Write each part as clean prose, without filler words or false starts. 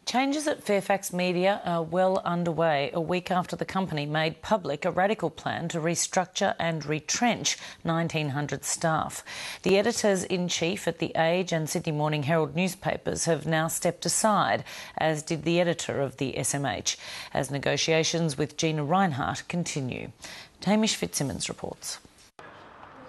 Changes at Fairfax Media are well underway a week after the company made public a radical plan to restructure and retrench 1,900 staff. The editors-in-chief at The Age and Sydney Morning Herald newspapers have now stepped aside, as did the editor of the SMH, as negotiations with Gina Rinehart continue. Hamish Fitzsimmons reports.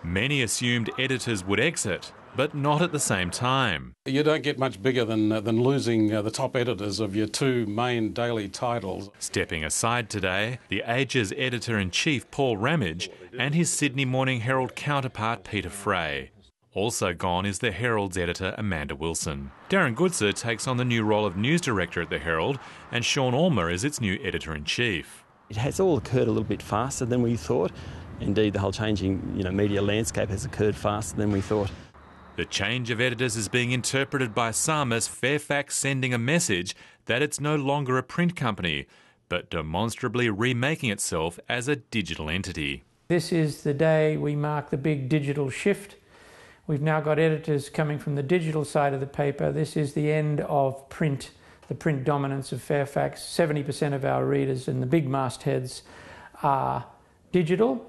Many assumed editors would exit, but not at the same time. You don't get much bigger than losing the top editors of your two main daily titles. Stepping aside today, The Age's editor-in-chief Paul Ramage and his Sydney Morning Herald counterpart Peter Fray. Also gone is the Herald's editor Amanda Wilson. Darren Goodser takes on the new role of news director at the Herald, and Sean Ulmer is its new editor-in-chief. It has all occurred a little bit faster than we thought. Indeed, the whole changing media landscape has occurred faster than we thought. The change of editors is being interpreted by some as Fairfax sending a message that it's no longer a print company, but demonstrably remaking itself as a digital entity. This is the day we mark the big digital shift. We've now got editors coming from the digital side of the paper. This is the end of print, the print dominance of Fairfax. 70% of our readers and the big mastheads are digital,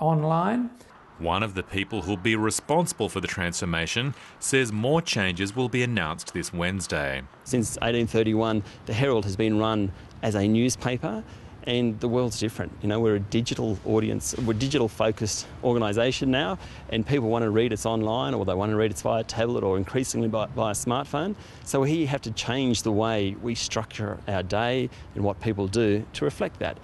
online. One of the people who'll be responsible for the transformation says more changes will be announced this Wednesday. Since 1831, the Herald has been run as a newspaper, and the world's different. We're a digital audience, we're a digital-focused organisation now, and people want to read us online, or they want to read us via tablet, or increasingly via smartphone. So we have to change the way we structure our day and what people do to reflect that.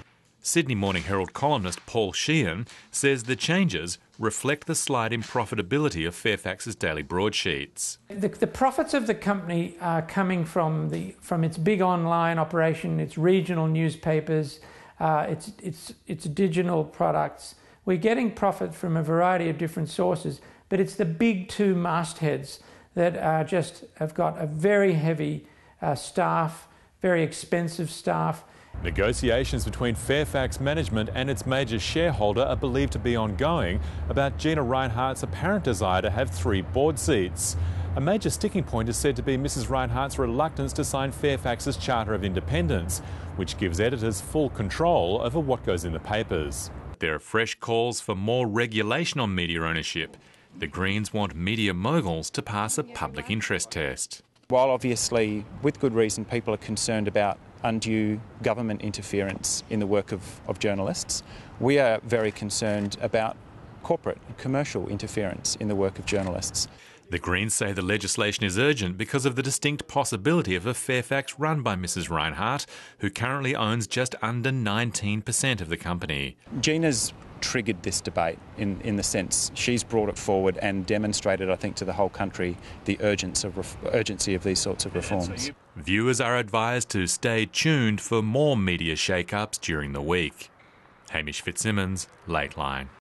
Sydney Morning Herald columnist Paul Sheehan says the changes reflect the slide in profitability of Fairfax's daily broadsheets. The profits of the company are coming from its big online operation, its regional newspapers, its digital products. We're getting profit from a variety of different sources, but it's the big two mastheads that have got a very heavy staff, very expensive staff. Negotiations between Fairfax management and its major shareholder are believed to be ongoing about Gina Rinehart's apparent desire to have 3 board seats. A major sticking point is said to be Mrs Rinehart's reluctance to sign Fairfax's Charter of Independence, which gives editors full control over what goes in the papers. There are fresh calls for more regulation on media ownership. The Greens want media moguls to pass a public interest test. While obviously, with good reason, people are concerned about undue government interference in the work of journalists, we are very concerned about corporate and commercial interference in the work of journalists. The Greens say the legislation is urgent because of the distinct possibility of a Fairfax run by Mrs Rinehart, who currently owns just under 19% of the company. Gina's triggered this debate in the sense she's brought it forward and demonstrated, I think, to the whole country the urgency of these sorts of reforms. Viewers are advised to stay tuned for more media shake-ups during the week. Hamish Fitzsimmons, Lateline.